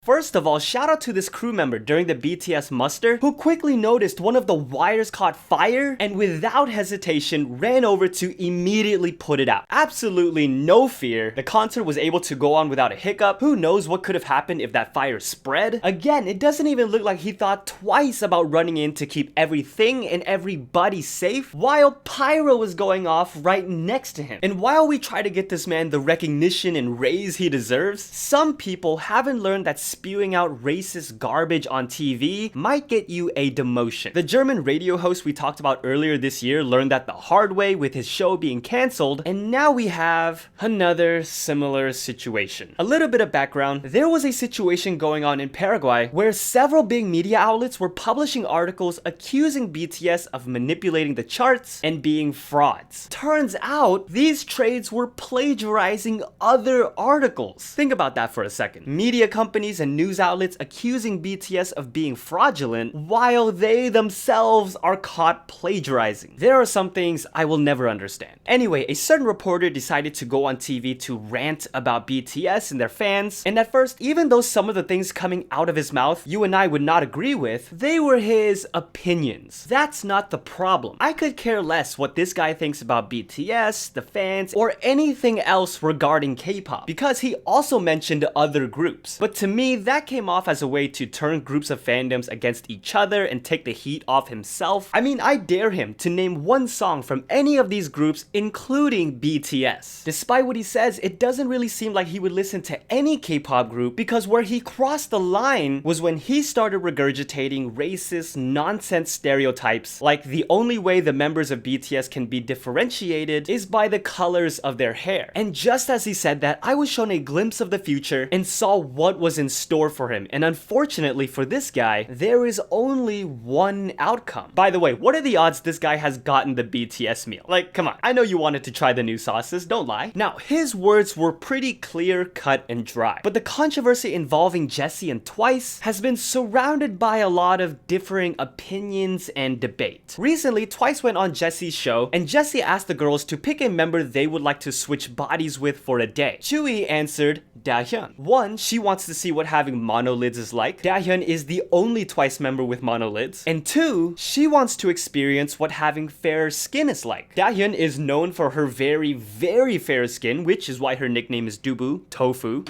First of all, shout out to this crew member during the BTS muster who quickly noticed one of the wires caught fire and without hesitation ran over to immediately put it out. Absolutely no fear. The concert was able to go on without a hiccup. Who knows what could have happened if that fire spread? Again, it doesn't even look like he thought twice about running in to keep everything and everybody safe while pyro was going off right next to him. And while we try to get this man the recognition and raise he deserves, some people haven't learned that spewing out racist garbage on TV might get you a demotion. The German radio host we talked about earlier this year learned that the hard way with his show being cancelled, and now we have another similar situation. A little bit of background, there was a situation going on in Paraguay where several big media outlets were publishing articles accusing BTS of manipulating the charts and being frauds. Turns out, these trades were plagiarizing other articles. Think about that for a second. Media companies and news outlets accusing BTS of being fraudulent while they themselves are caught plagiarizing. There are some things I will never understand. Anyway, a certain reporter decided to go on TV to rant about BTS and their fans, and at first, even though some of the things coming out of his mouth you and I would not agree with, they were his opinions. That's not the problem. I could care less what this guy thinks about BTS, the fans, or anything else regarding K-pop, because he also mentioned other groups. But to me, that came off as a way to turn groups of fandoms against each other and take the heat off himself. I mean, I dare him to name one song from any of these groups, including BTS. Despite what he says, it doesn't really seem like he would listen to any K-pop group, because where he crossed the line was when he started regurgitating racist nonsense stereotypes, like the only way the members of BTS can be differentiated is by the colors of their hair. And just as he said that, I was shown a glimpse of the future and saw what was in store for him, and unfortunately for this guy, there is only one outcome. By the way, what are the odds this guy has gotten the BTS meal? Like, come on, I know you wanted to try the new sauces, don't lie. Now, his words were pretty clear, cut, and dry, but the controversy involving Jessi and Twice has been surrounded by a lot of differing opinions and debate. Recently, Twice went on Jessi's show, and Jessi asked the girls to pick a member they would like to switch bodies with for a day. Tzuyu answered Dahyun. One, she wants to see what having monolids is like. Dahyun is the only Twice member with monolids. And two, she wants to experience what having fairer skin is like. Dahyun is known for her very, very fair skin, which is why her nickname is Dubu, Tofu.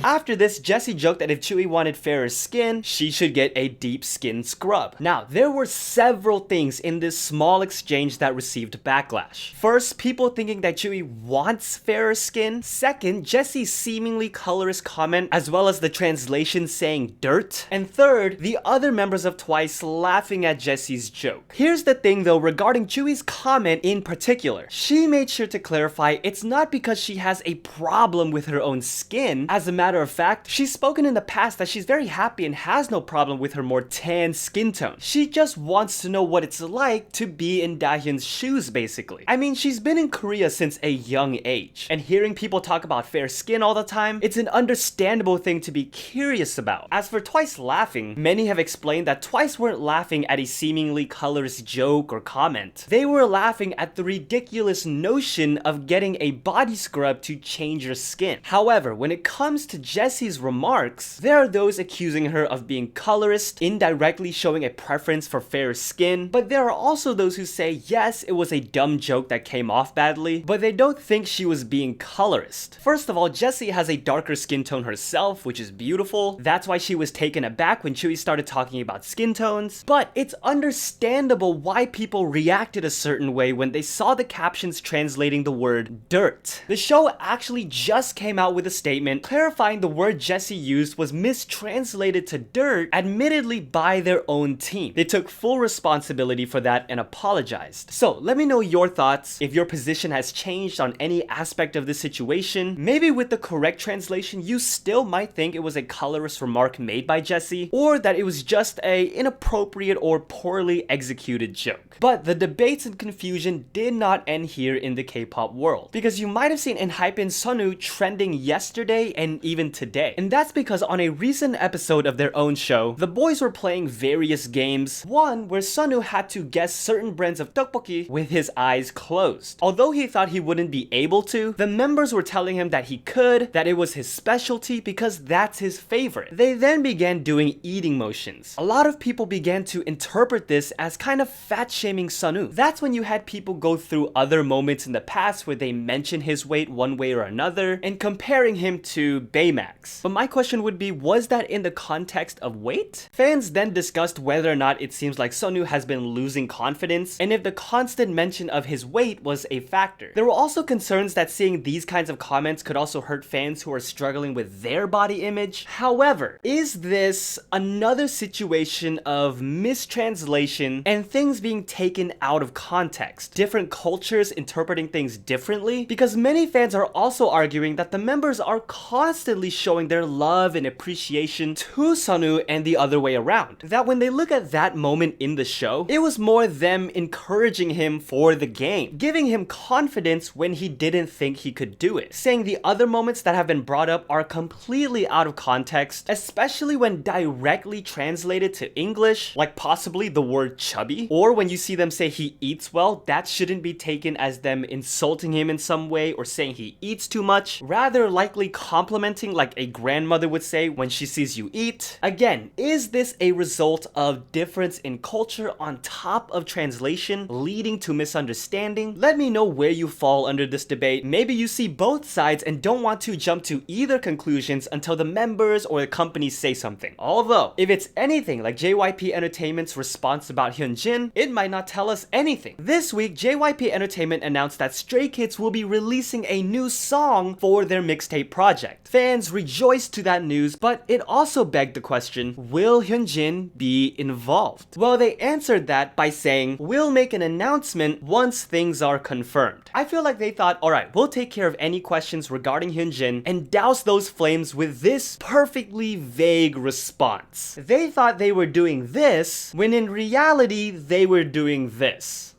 After this, Jessi joked that if Tzuyu wanted fairer skin, she should get a deep skin scrub. Now, there were several things in this small exchange that received backlash. First, people thinking that Tzuyu wants fairer skin. Second, Jessi's seemingly colorist comment, as well as the translation saying dirt. And third, the other members of Twice laughing at Jessi's joke. Here's the thing though, regarding Tsuyu's comment in particular. She made sure to clarify it's not because she has a problem with her own skin. As a matter of fact, she's spoken in the past that she's very happy and has no problem with her more tan skin tone. She just wants to know what it's like to be in Dahyun's shoes, basically. I mean, she's been in Korea since a young age, and hearing people talk about fair skin all the time, it's an understandable thing to be curious about. As for Twice laughing, many have explained that Twice weren't laughing at a seemingly colorist joke or comment. They were laughing at the ridiculous notion of getting a body scrub to change your skin. However, when it comes to Jessi's remarks, there are those accusing her of being colorist, indirectly showing a preference for fair skin, but there are also those who say yes, it was a dumb joke that came off badly, but they don't think she was being colorist. First of all, Jessi has a darker skin tone herself, which is beautiful. That's why she was taken aback when Tzuyu started talking about skin tones, but it's understandable why people reacted a certain way when they saw the captions translating the word dirt. The show actually just came out with a statement clarifying the word Jessi used was mistranslated to dirt, admittedly by their own team. They took full responsibility for that and apologized. So let me know your thoughts, if your position has changed on any aspect of this situation. Maybe with the correct translation, you still might think it was a colorist remark made by Jessi, or that it was just a inappropriate or poorly executed joke. But the debates and confusion did not end here in the K-pop world, because you might have seen Enhypen Sunoo trending yesterday and even even today. And that's because on a recent episode of their own show, the boys were playing various games. One where Sunoo had to guess certain brands of tteokbokki with his eyes closed. Although he thought he wouldn't be able to, the members were telling him that he could, that it was his specialty because that's his favorite. They then began doing eating motions. A lot of people began to interpret this as kind of fat shaming Sunoo. That's when you had people go through other moments in the past where they mention his weight one way or another and comparing him to Baymax. But my question would be, was that in the context of weight? Fans then discussed whether or not it seems like Sunoo has been losing confidence and if the constant mention of his weight was a factor. There were also concerns that seeing these kinds of comments could also hurt fans who are struggling with their body image. However, is this another situation of mistranslation and things being taken out of context? Different cultures interpreting things differently? Because many fans are also arguing that the members are constantly showing their love and appreciation to Sunoo and the other way around. That when they look at that moment in the show, it was more them encouraging him for the game, giving him confidence when he didn't think he could do it, saying the other moments that have been brought up are completely out of context, especially when directly translated to English, like possibly the word chubby, or when you see them say he eats well, that shouldn't be taken as them insulting him in some way or saying he eats too much, rather likely complimenting like a grandmother would say when she sees you eat. Again, is this a result of difference in culture on top of translation leading to misunderstanding? Let me know where you fall under this debate. Maybe you see both sides and don't want to jump to either conclusions until the members or the companies say something. Although, if it's anything like JYP Entertainment's response about Hyunjin, it might not tell us anything. This week, JYP Entertainment announced that Stray Kids will be releasing a new song for their mixtape project. Fans rejoiced to that news, but it also begged the question, will Hyunjin be involved? Well, they answered that by saying, we'll make an announcement once things are confirmed. I feel like they thought, alright, we'll take care of any questions regarding Hyunjin and douse those flames with this perfectly vague response. They thought they were doing this, when in reality, they were doing this.